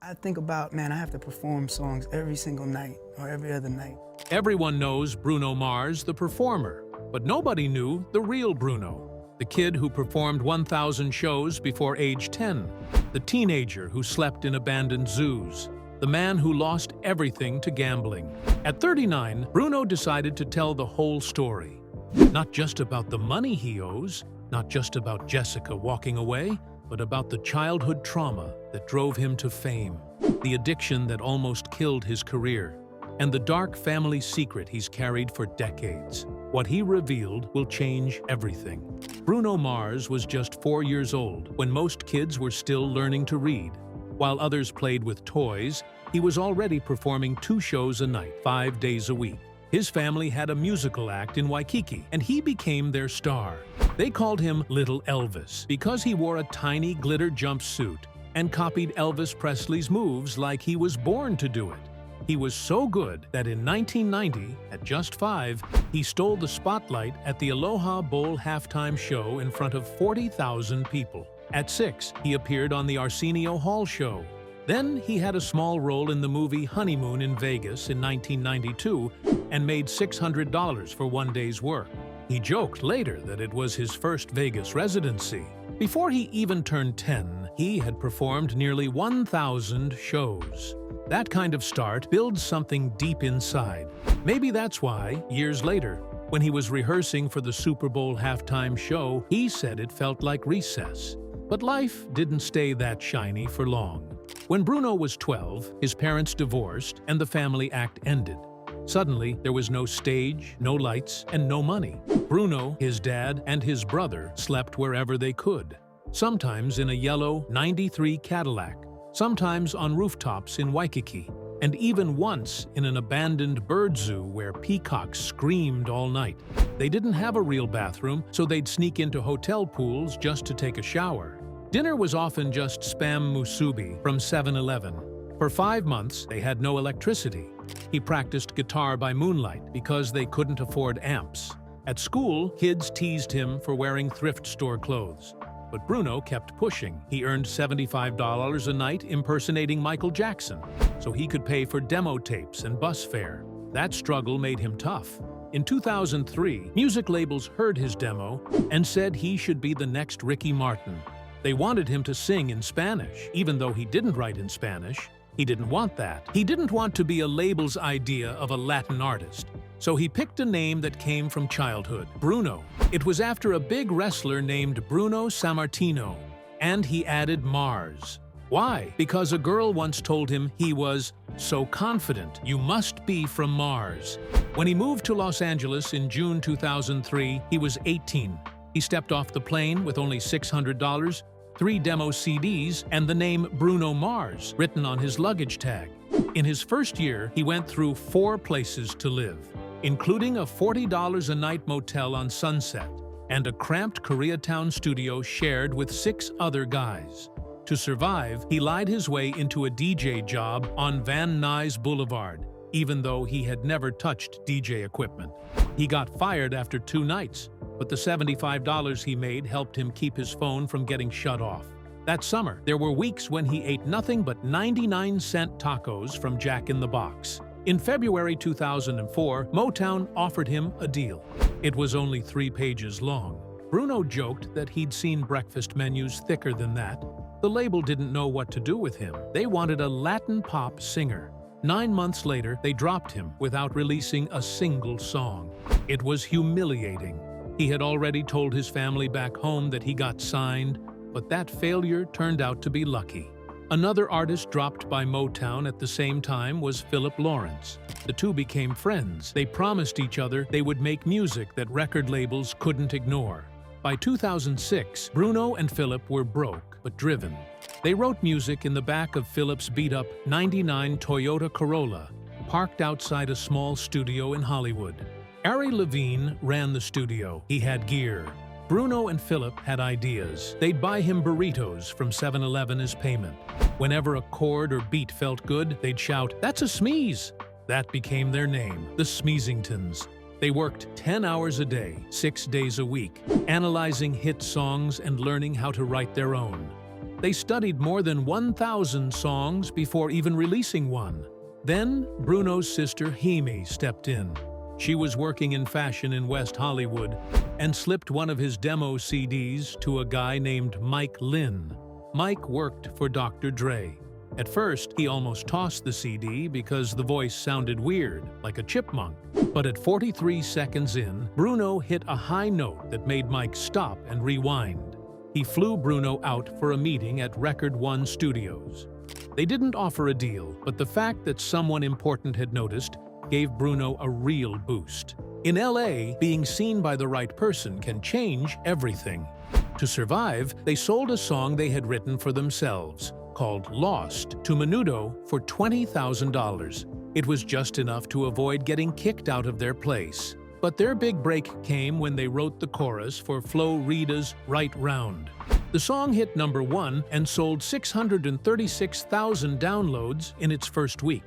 I think about, man, I have to perform songs every single night or every other night. Everyone knows Bruno Mars, the performer, but nobody knew the real Bruno, the kid who performed 1,000 shows before age 10, the teenager who slept in abandoned zoos, the man who lost everything to gambling. At 39, Bruno decided to tell the whole story. Not just about the money he owes, not just about Jessica walking away, but about the childhood trauma that drove him to fame, the addiction that almost killed his career, and the dark family secret he's carried for decades. What he revealed will change everything. Bruno Mars was just 4 years old when most kids were still learning to read. While others played with toys, he was already performing 2 shows a night, 5 days a week. His family had a musical act in Waikiki, and he became their star. They called him Little Elvis because he wore a tiny glitter jumpsuit and copied Elvis Presley's moves like he was born to do it. He was so good that in 1990, at just 5, he stole the spotlight at the Aloha Bowl halftime show in front of 40,000 people. At 6, he appeared on the Arsenio Hall show. Then he had a small role in the movie Honeymoon in Vegas in 1992 and made $600 for one day's work. He joked later that it was his first Vegas residency. Before he even turned 10, he had performed nearly 1,000 shows. That kind of start builds something deep inside. Maybe that's why, years later, when he was rehearsing for the Super Bowl halftime show, he said it felt like recess. But life didn't stay that shiny for long. When Bruno was 12, his parents divorced and the family act ended. Suddenly, there was no stage, no lights, and no money. Bruno, his dad, and his brother slept wherever they could, sometimes in a yellow '93 Cadillac, sometimes on rooftops in Waikiki, and even once in an abandoned bird zoo where peacocks screamed all night. They didn't have a real bathroom, so they'd sneak into hotel pools just to take a shower. Dinner was often just Spam musubi from 7-Eleven. For 5 months, they had no electricity. He practiced guitar by moonlight because they couldn't afford amps. At school, kids teased him for wearing thrift store clothes. But Bruno kept pushing. He earned $75 a night impersonating Michael Jackson, so he could pay for demo tapes and bus fare. That struggle made him tough. In 2003, music labels heard his demo and said he should be the next Ricky Martin. They wanted him to sing in Spanish, even though he didn't write in Spanish. He didn't want that. He didn't want to be a label's idea of a Latin artist. So he picked a name that came from childhood, Bruno. It was after a big wrestler named Bruno Sammartino, and he added Mars. Why? Because a girl once told him he was so confident, you must be from Mars. When he moved to Los Angeles in June 2003, he was 18. He stepped off the plane with only $600, 3 demo CDs, and the name Bruno Mars written on his luggage tag. In his first year, he went through 4 places to live, including a $40 a night motel on Sunset and a cramped Koreatown studio shared with 6 other guys. To survive, he lied his way into a DJ job on Van Nuys Boulevard, even though he had never touched DJ equipment. He got fired after 2 nights, but the $75 he made helped him keep his phone from getting shut off. That summer, there were weeks when he ate nothing but 99-cent tacos from Jack in the Box. In February 2004, Motown offered him a deal. It was only 3 pages long. Bruno joked that he'd seen breakfast menus thicker than that. The label didn't know what to do with him. They wanted a Latin pop singer. 9 months later, they dropped him without releasing a single song. It was humiliating. He had already told his family back home that he got signed, but that failure turned out to be lucky. Another artist dropped by Motown at the same time was Philip Lawrence. The two became friends. They promised each other they would make music that record labels couldn't ignore. By 2006, Bruno and Philip were broke but driven. They wrote music in the back of Philip's beat-up '99 Toyota Corolla, parked outside a small studio in Hollywood. Ari Levine ran the studio. He had gear. Bruno and Philip had ideas. They'd buy him burritos from 7-Eleven as payment. Whenever a chord or beat felt good, they'd shout, "That's a smeeze!" That became their name, the Smeezingtons. They worked 10 hours a day, 6 days a week, analyzing hit songs and learning how to write their own. They studied more than 1,000 songs before even releasing one. Then, Bruno's sister Hemi stepped in. She was working in fashion in West Hollywood and slipped one of his demo CDs to a guy named Mike Lynn. Mike worked for Dr. Dre. At first, he almost tossed the CD because the voice sounded weird, like a chipmunk. But at 43 seconds in, Bruno hit a high note that made Mike stop and rewind. He flew Bruno out for a meeting at Record One Studios. They didn't offer a deal, but the fact that someone important had noticed gave Bruno a real boost. In LA, being seen by the right person can change everything. To survive, they sold a song they had written for themselves, called Lost, to Menudo for $20,000. It was just enough to avoid getting kicked out of their place. But their big break came when they wrote the chorus for Flo Rida's Right Round. The song hit #1 and sold 636,000 downloads in its first week.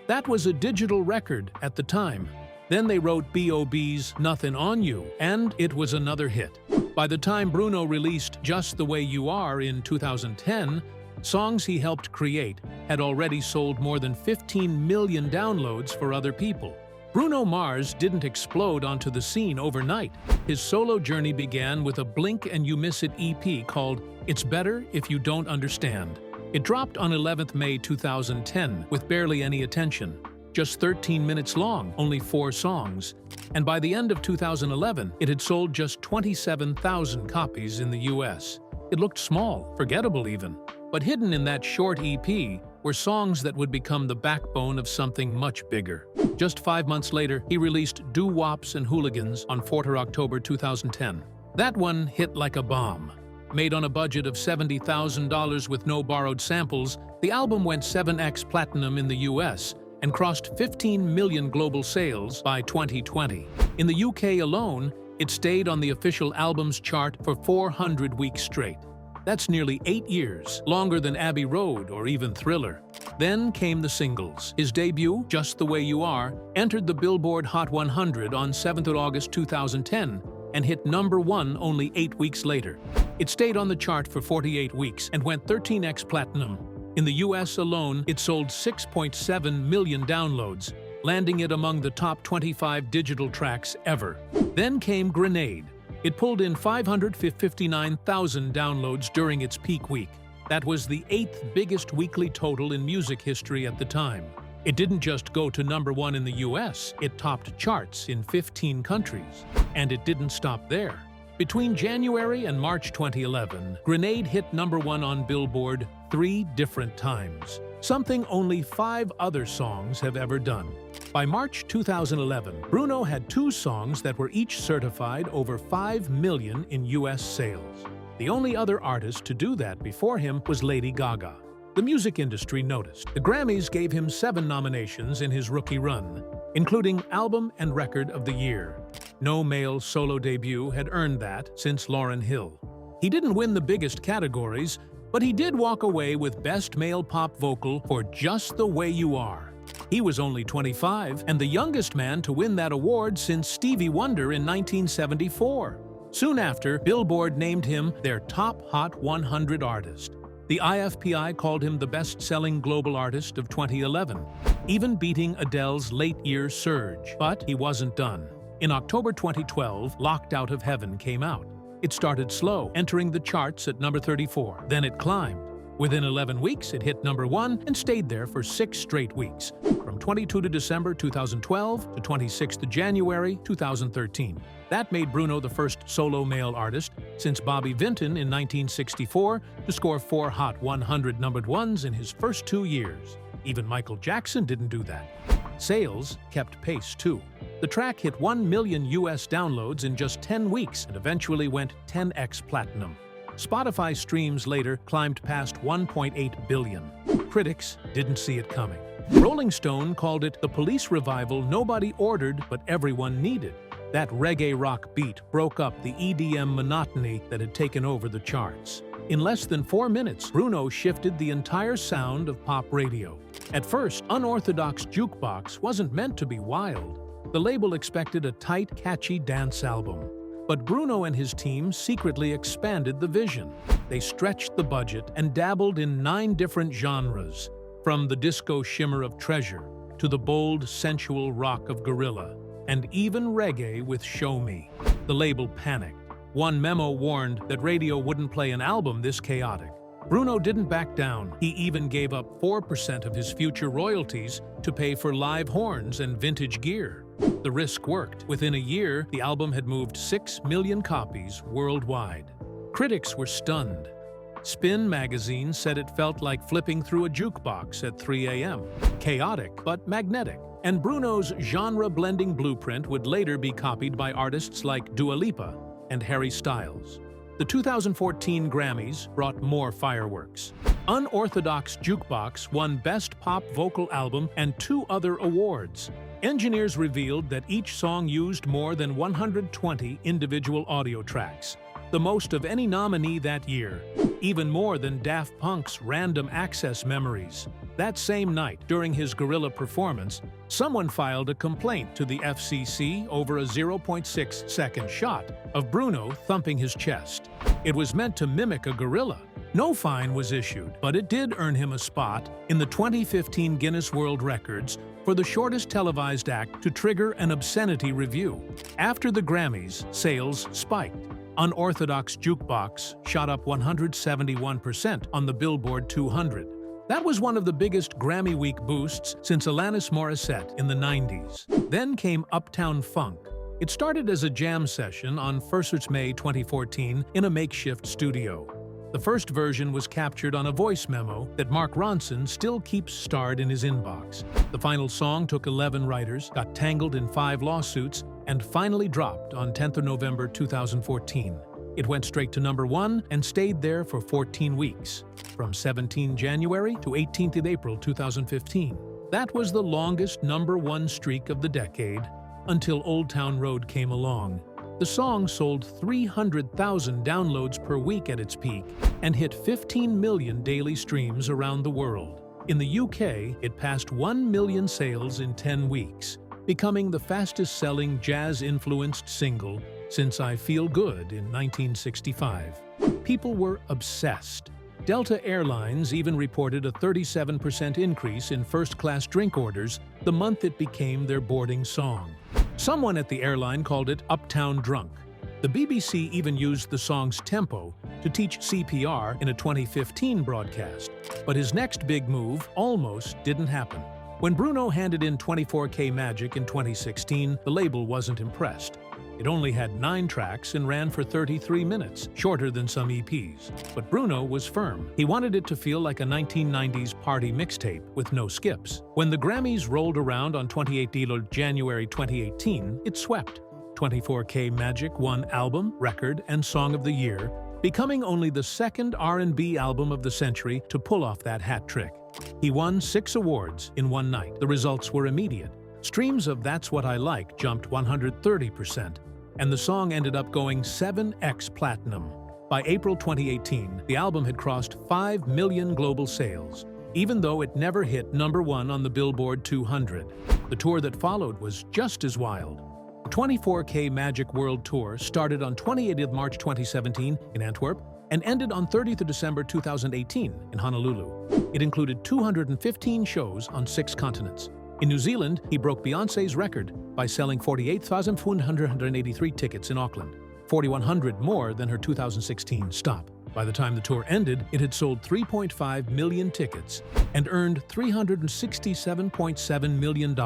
That was a digital record at the time. Then they wrote B.O.B.'s Nothing on You, and it was another hit. By the time Bruno released Just the Way You Are in 2010, songs he helped create had already sold more than 15 million downloads for other people. Bruno Mars didn't explode onto the scene overnight. His solo journey began with a Blink and You Miss It EP called It's Better If You Don't Understand. It dropped on 11th May 2010 with barely any attention. Just 13 minutes long, only 4 songs. And by the end of 2011, it had sold just 27,000 copies in the US. It looked small, forgettable even. But hidden in that short EP were songs that would become the backbone of something much bigger. Just 5 months later, he released Doo-Wops and Hooligans on 4 October 2010. That one hit like a bomb. Made on a budget of $70,000 with no borrowed samples, the album went 7x platinum in the US and crossed 15 million global sales by 2020. In the UK alone, it stayed on the official albums chart for 400 weeks straight. That's nearly 8 years, longer than Abbey Road or even Thriller. Then came the singles. His debut, Just the Way You Are, entered the Billboard Hot 100 on 7th of August 2010 and hit #1 only 8 weeks later. It stayed on the chart for 48 weeks and went 13x platinum. In the US alone, it sold 6.7 million downloads, landing it among the top 25 digital tracks ever. Then came Grenade. It pulled in 559,000 downloads during its peak week. That was the 8th biggest weekly total in music history at the time. It didn't just go to #1 in the US, it topped charts in 15 countries. And it didn't stop there. Between January and March 2011, Grenade hit #1 on Billboard 3 different times, something only 5 other songs have ever done. By March 2011, Bruno had 2 songs that were each certified over 5 million in US sales. The only other artist to do that before him was Lady Gaga. The music industry noticed. The Grammys gave him 7 nominations in his rookie run, including Album and Record of the Year. No male solo debut had earned that since Lauryn Hill. He didn't win the biggest categories, but he did walk away with Best Male Pop Vocal for Just the Way You Are. He was only 25 and the youngest man to win that award since Stevie Wonder in 1974. Soon after, Billboard named him their top Hot 100 artist. The IFPI called him the best-selling global artist of 2011, even beating Adele's late-year surge. But he wasn't done. In October 2012, Locked Out of Heaven came out. It started slow, entering the charts at number 34. Then it climbed. Within 11 weeks, it hit #1 and stayed there for 6 straight weeks, from 22 to December 2012 to 26 to January 2013. That made Bruno the first solo male artist since Bobby Vinton in 1964 to score 4 Hot 100 #1s in his first 2 years. Even Michael Jackson didn't do that. Sales kept pace, too. The track hit 1 million US downloads in just 10 weeks and eventually went 10x platinum. Spotify streams later climbed past 1.8 billion. Critics didn't see it coming. Rolling Stone called it the police revival nobody ordered but everyone needed. That reggae rock beat broke up the EDM monotony that had taken over the charts. In less than 4 minutes, Bruno shifted the entire sound of pop radio. At first, Unorthodox Jukebox wasn't meant to be wild. The label expected a tight, catchy dance album. But Bruno and his team secretly expanded the vision. They stretched the budget and dabbled in 9 different genres, from the disco shimmer of Treasure to the bold, sensual rock of Gorilla, and even reggae with Show Me. The label panicked. One memo warned that radio wouldn't play an album this chaotic. Bruno didn't back down. He even gave up 4% of his future royalties to pay for live horns and vintage gear. The risk worked. Within a year, the album had moved 6 million copies worldwide. Critics were stunned. Spin magazine said it felt like flipping through a jukebox at 3 a.m. Chaotic, but magnetic. And Bruno's genre-blending blueprint would later be copied by artists like Dua Lipa and Harry Styles. The 2014 Grammys brought more fireworks. Unorthodox Jukebox won Best Pop Vocal Album and 2 other awards. Engineers revealed that each song used more than 120 individual audio tracks, the most of any nominee that year, even more than Daft Punk's Random Access Memories. That same night, during his Gorilla performance, someone filed a complaint to the FCC over a 0.6-second shot of Bruno thumping his chest. It was meant to mimic a gorilla. No fine was issued, but it did earn him a spot in the 2015 Guinness World Records for the shortest televised act to trigger an obscenity review. After the Grammys, sales spiked. Unorthodox Jukebox shot up 171% on the Billboard 200. That was one of the biggest Grammy Week boosts since Alanis Morissette in the 90s. Then came Uptown Funk. It started as a jam session on 1st May 2014 in a makeshift studio. The first version was captured on a voice memo that Mark Ronson still keeps starred in his inbox. The final song took 11 writers, got tangled in 5 lawsuits, and finally dropped on 10th of November 2014. It went straight to #1 and stayed there for 14 weeks, from 17 January to 18th of April 2015. That was the longest #1 streak of the decade, until Old Town Road came along. The song sold 300,000 downloads per week at its peak and hit 15 million daily streams around the world. In the UK, it passed 1 million sales in 10 weeks, becoming the fastest-selling jazz-influenced single since I Feel Good in 1965. People were obsessed. Delta Airlines even reported a 37% increase in first-class drink orders the month it became their boarding song. Someone at the airline called it Uptown Drunk. The BBC even used the song's tempo to teach CPR in a 2015 broadcast. But his next big move almost didn't happen. When Bruno handed in 24K Magic in 2016, the label wasn't impressed. It only had 9 tracks and ran for 33 minutes, shorter than some EPs. But Bruno was firm. He wanted it to feel like a 1990s party mixtape with no skips. When the Grammys rolled around on 28 January 2018, it swept. 24K Magic won Album, Record, and Song of the Year, becoming only the second R&B album of the century to pull off that hat trick. He won 6 awards in one night. The results were immediate. Streams of That's What I Like jumped 130%, and the song ended up going 7x platinum. By April 2018, the album had crossed 5 million global sales, even though it never hit #1 on the Billboard 200. The tour that followed was just as wild. The 24K Magic World Tour started on 28th March 2017 in Antwerp and ended on 30th December 2018 in Honolulu. It included 215 shows on 6 continents. In New Zealand, he broke Beyoncé's record by selling 48,483 tickets in Auckland, 4,100 more than her 2016 stop. By the time the tour ended, it had sold 3.5 million tickets and earned $367.7 million.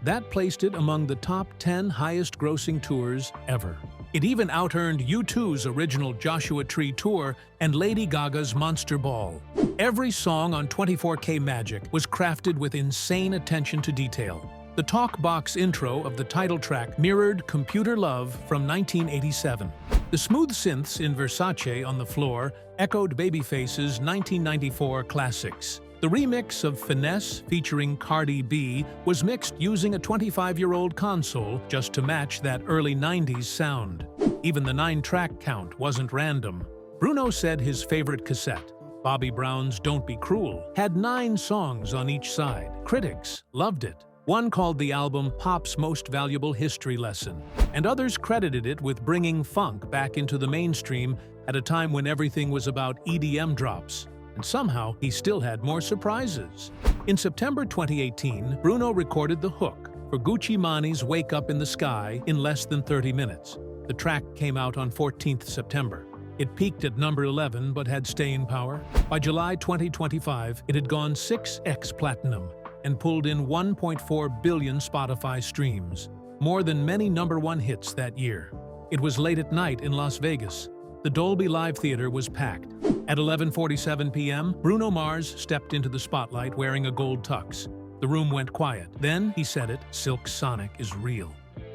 That placed it among the top 10 highest-grossing tours ever. It even out-earned U2's original Joshua Tree tour and Lady Gaga's Monster Ball. Every song on 24K Magic was crafted with insane attention to detail. The talk box intro of the title track mirrored Computer Love from 1987. The smooth synths in Versace on the Floor echoed Babyface's 1994 classics. The remix of Finesse featuring Cardi B was mixed using a 25-year-old console just to match that early 90s sound. Even the 9-track count wasn't random. Bruno said his favorite cassette, Bobby Brown's Don't Be Cruel, had 9 songs on each side. Critics loved it. One called the album Pop's Most Valuable History Lesson, and others credited it with bringing funk back into the mainstream at a time when everything was about EDM drops. And somehow, he still had more surprises. In September 2018, Bruno recorded the hook for Gucci Mane's Wake Up in the Sky in less than 30 minutes. The track came out on 14th September. It peaked at number 11 but had staying power. By July 2025, it had gone 6x platinum and pulled in 1.4 billion Spotify streams, more than many number-one hits that year. It was late at night in Las Vegas. The Dolby Live Theater was packed. At 11:47 p.m., Bruno Mars stepped into the spotlight wearing a gold tux. The room went quiet. Then, he said it, Silk Sonic is real.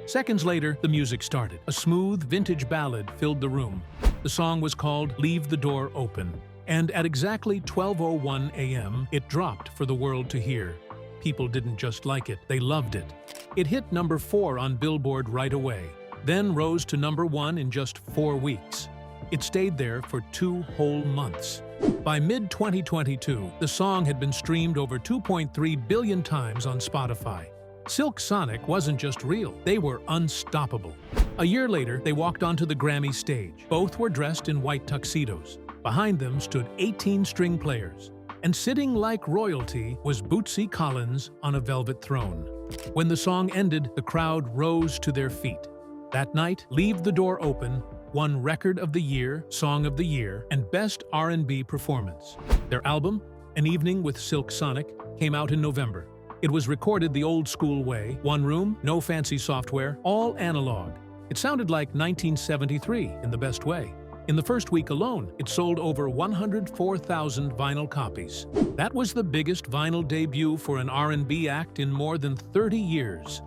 Seconds later, the music started. A smooth, vintage ballad filled the room. The song was called Leave the Door Open. And at exactly 12:01 a.m., it dropped for the world to hear. People didn't just like it, they loved it. It hit number 4 on Billboard right away, then rose to number 1 in just 4 weeks. It stayed there for 2 whole months. By mid-2022, the song had been streamed over 2.3 billion times on Spotify. Silk Sonic wasn't just real, they were unstoppable. A year later, they walked onto the Grammy stage. Both were dressed in white tuxedos. Behind them stood 18 string players. And sitting like royalty was Bootsy Collins on a velvet throne. When the song ended, the crowd rose to their feet. That night, Leave the Door Open won Record of the Year, Song of the Year, and Best R&B Performance. Their album, An Evening with Silk Sonic, came out in November. It was recorded the old-school way, one room, no fancy software, all analog. It sounded like 1973 in the best way. In the first week alone, it sold over 104,000 vinyl copies. That was the biggest vinyl debut for an R&B act in more than 30 years.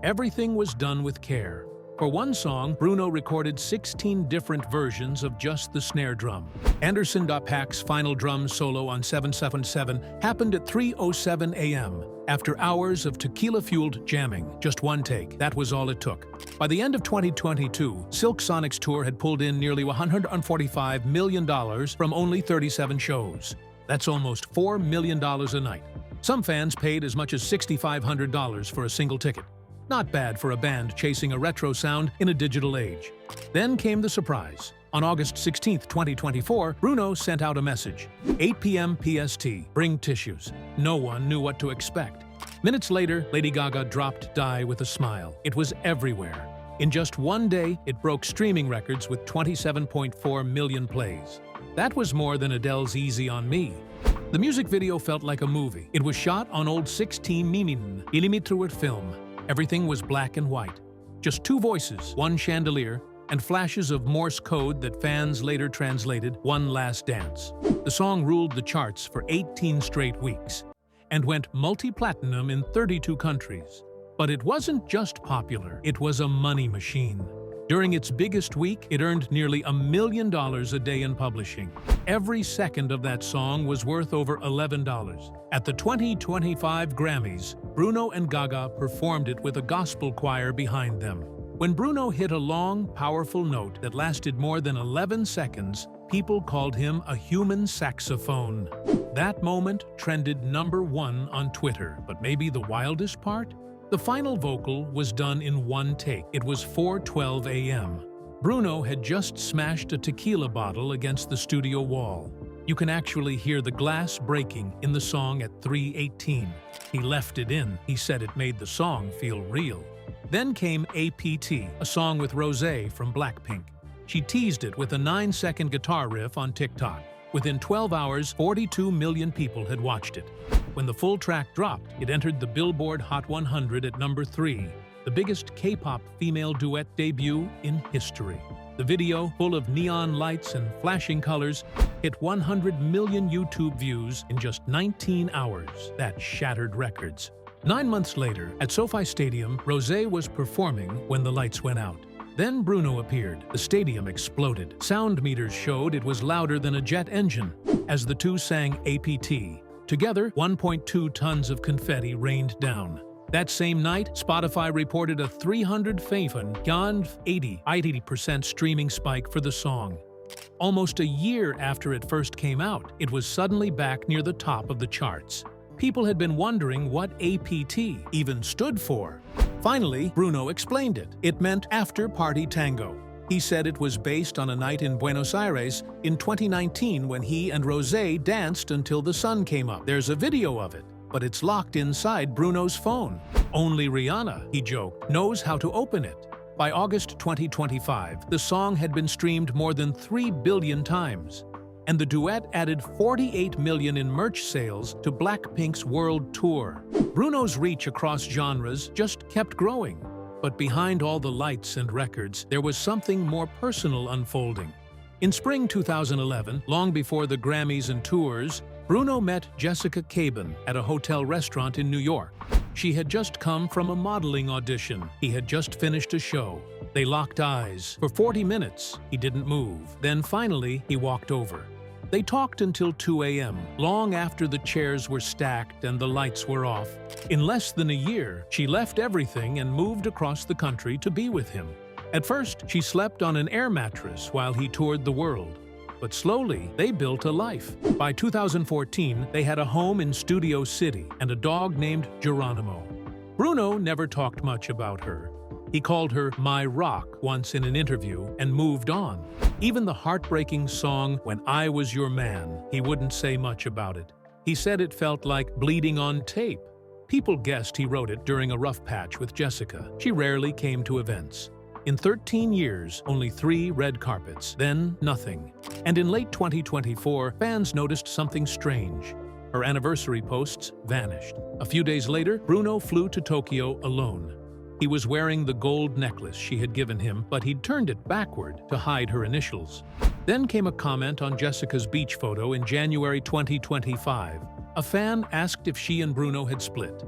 Everything was done with care. For one song, Bruno recorded 16 different versions of just the snare drum. Anderson .Paak's final drum solo on 777 happened at 3:07 a.m. After hours of tequila-fueled jamming, just one take, that was all it took. By the end of 2022, Silk Sonic's tour had pulled in nearly $145 million from only 37 shows. That's almost $4 million a night. Some fans paid as much as $6,500 for a single ticket. Not bad for a band chasing a retro sound in a digital age. Then came the surprise. On August 16, 2024, Bruno sent out a message. 8 p.m. PST, bring tissues. No one knew what to expect. Minutes later, Lady Gaga dropped Die with a smile. It was everywhere. In just one day, it broke streaming records with 27.4 million plays. That was more than Adele's Easy on Me. The music video felt like a movie. It was shot on old 16mm film. Everything was black and white. Just 2 voices, 1 chandelier, and flashes of Morse code that fans later translated One Last Dance. The song ruled the charts for 18 straight weeks and went multi-platinum in 32 countries. But it wasn't just popular, it was a money machine. During its biggest week, it earned nearly $1 million a day in publishing. Every second of that song was worth over $11. At the 2025 Grammys, Bruno and Gaga performed it with a gospel choir behind them. When Bruno hit a long, powerful note that lasted more than 11 seconds, people called him a human saxophone. That moment trended number 1 on Twitter, but maybe the wildest part? The final vocal was done in one take. It was 4:12 a.m. Bruno had just smashed a tequila bottle against the studio wall. You can actually hear the glass breaking in the song at 3:18. He left it in. He said it made the song feel real. Then came APT, a song with Rosé from Blackpink. She teased it with a 9-second guitar riff on TikTok. Within 12 hours, 42 million people had watched it. When the full track dropped, it entered the Billboard Hot 100 at number 3, the biggest K-pop female duet debut in history. The video, full of neon lights and flashing colors, hit 100 million YouTube views in just 19 hours. That shattered records. 9 months later, at SoFi Stadium, Rosé was performing when the lights went out. Then Bruno appeared. The stadium exploded. Sound meters showed it was louder than a jet engine as the two sang APT. Together, 1.2 tons of confetti rained down. That same night, Spotify reported a 380% streaming spike for the song. Almost a year after it first came out, it was suddenly back near the top of the charts. People had been wondering what APT even stood for. Finally, Bruno explained it. It meant After Party Tango. He said it was based on a night in Buenos Aires in 2019 when he and Rosé danced until the sun came up. There's a video of it, but it's locked inside Bruno's phone. Only Rihanna, he joked, knows how to open it. By August 2025, the song had been streamed more than 3 billion times, and the duet added 48 million in merch sales to Blackpink's world tour. Bruno's reach across genres just kept growing. But behind all the lights and records, there was something more personal unfolding. In spring 2011, long before the Grammys and tours, Bruno met Jessica Caban at a hotel restaurant in New York. She had just come from a modeling audition. He had just finished a show. They locked eyes. For 40 minutes, he didn't move. Then finally, he walked over. They talked until 2 a.m., long after the chairs were stacked and the lights were off. In less than a year, she left everything and moved across the country to be with him. At first, she slept on an air mattress while he toured the world. But slowly, they built a life. By 2014, they had a home in Studio City and a dog named Geronimo. Bruno never talked much about her. He called her "my rock" once in an interview and moved on. Even the heartbreaking song "When I Was Your Man," he wouldn't say much about it. He said it felt like bleeding on tape. People guessed he wrote it during a rough patch with Jessica. She rarely came to events. In 13 years, only 3 red carpets, then nothing. And in late 2024, fans noticed something strange. Her anniversary posts vanished. A few days later, Bruno flew to Tokyo alone. He was wearing the gold necklace she had given him, but he'd turned it backward to hide her initials. Then came a comment on Jessica's beach photo in January 2025. A fan asked if she and Bruno had split.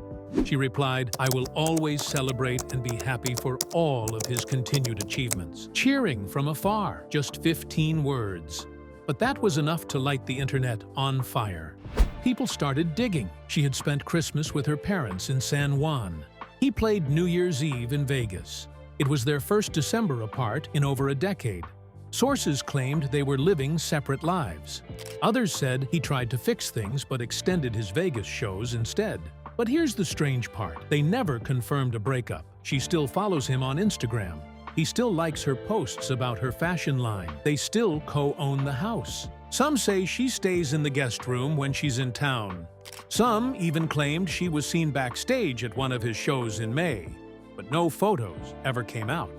She replied, "I will always celebrate and be happy for all of his continued achievements." Cheering from afar, just 15 words. But that was enough to light the internet on fire. People started digging. She had spent Christmas with her parents in San Juan. He played New Year's Eve in Vegas. It was their first December apart in over a decade. Sources claimed they were living separate lives. Others said he tried to fix things but extended his Vegas shows instead. But here's the strange part. They never confirmed a breakup. She still follows him on Instagram. He still likes her posts about her fashion line. They still co-own the house. Some say she stays in the guest room when she's in town. Some even claimed she was seen backstage at one of his shows in May, but no photos ever came out.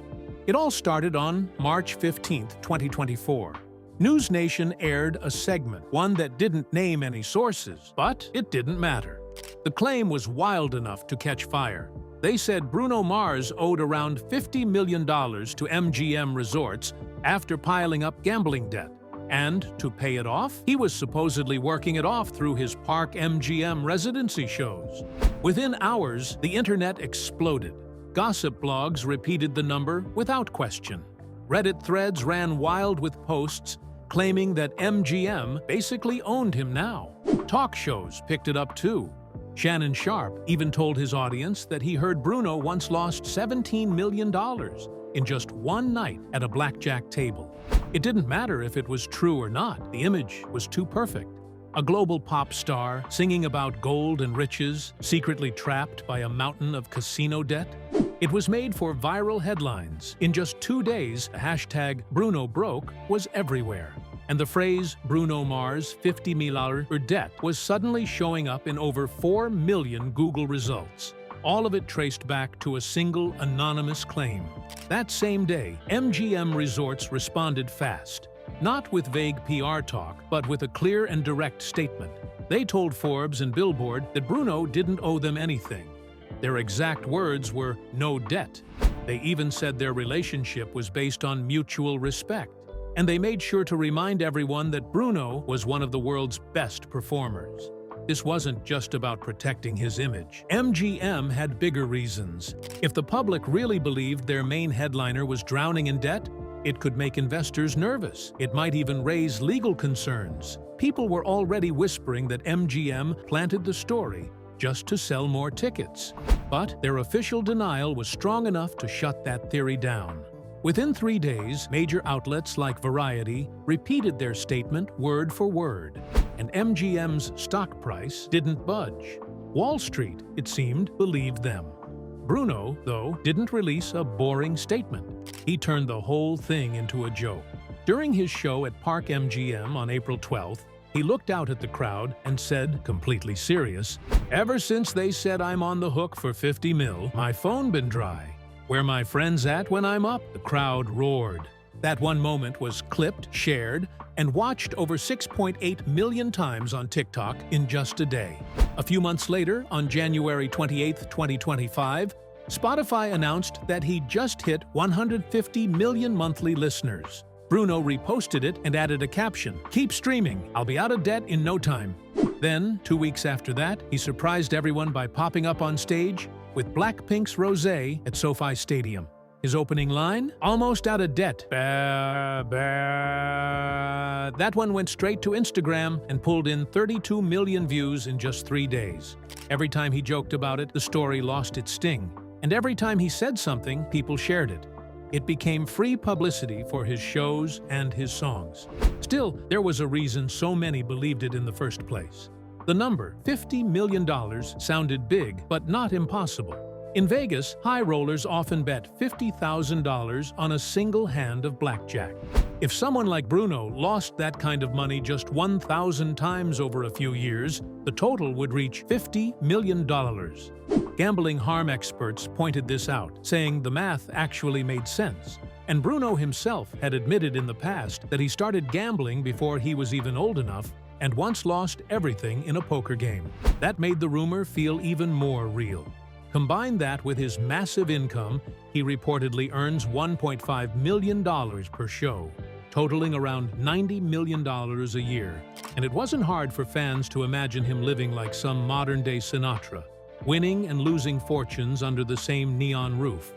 It all started on March 15, 2024. News Nation aired a segment, one that didn't name any sources, but it didn't matter. The claim was wild enough to catch fire. They said Bruno Mars owed around $50 million to MGM Resorts after piling up gambling debt. And to pay it off, he was supposedly working it off through his Park MGM residency shows. Within hours, the internet exploded. Gossip blogs repeated the number without question. Reddit threads ran wild with posts claiming that MGM basically owned him now. Talk shows picked it up too. Shannon Sharpe even told his audience that he heard Bruno once lost $17 million in just one night at a blackjack table. It didn't matter if it was true or not, the image was too perfect. A global pop star singing about gold and riches, secretly trapped by a mountain of casino debt. It was made for viral headlines. In just 2 days, the hashtag #BrunoBroke was everywhere. And the phrase Bruno Mars $50 million debt was suddenly showing up in over 4 million Google results. All of it traced back to a single anonymous claim. That same day, MGM Resorts responded fast. Not with vague PR talk, but with a clear and direct statement. They told Forbes and Billboard that Bruno didn't owe them anything. Their exact words were "no debt." They even said their relationship was based on mutual respect. And they made sure to remind everyone that Bruno was one of the world's best performers. This wasn't just about protecting his image. MGM had bigger reasons. If the public really believed their main headliner was drowning in debt, it could make investors nervous. It might even raise legal concerns. People were already whispering that MGM planted the story just to sell more tickets. But their official denial was strong enough to shut that theory down. Within 3 days, major outlets like Variety repeated their statement word for word, and MGM's stock price didn't budge. Wall Street, it seemed, believed them. Bruno, though, didn't release a boring statement. He turned the whole thing into a joke. During his show at Park MGM on April 12th, he looked out at the crowd and said, completely serious, "Ever since they said I'm on the hook for 50 mil, my phone been dry. Where my friends at when I'm up?" The crowd roared. That one moment was clipped, shared, and watched over 6.8 million times on TikTok in just a day. A few months later, on January 28, 2025, Spotify announced that he just hit 150 million monthly listeners. Bruno reposted it and added a caption, "Keep streaming, I'll be out of debt in no time." Then, 2 weeks after that, he surprised everyone by popping up on stage with Blackpink's Rosé at SoFi Stadium. His opening line? "Almost out of debt. Bah, bah." That one went straight to Instagram and pulled in 32 million views in just 3 days. Every time he joked about it, the story lost its sting. And every time he said something, people shared it. It became free publicity for his shows and his songs. Still, there was a reason so many believed it in the first place. The number, $50 million, sounded big, but not impossible. In Vegas, high rollers often bet $50,000 on a single hand of blackjack. If someone like Bruno lost that kind of money just 1,000 times over a few years, the total would reach $50 million. Gambling harm experts pointed this out, saying the math actually made sense. And Bruno himself had admitted in the past that he started gambling before he was even old enough and once lost everything in a poker game. That made the rumor feel even more real. Combine that with his massive income, he reportedly earns $1.5 million per show, totaling around $90 million a year. And it wasn't hard for fans to imagine him living like some modern-day Sinatra, winning and losing fortunes under the same neon roof.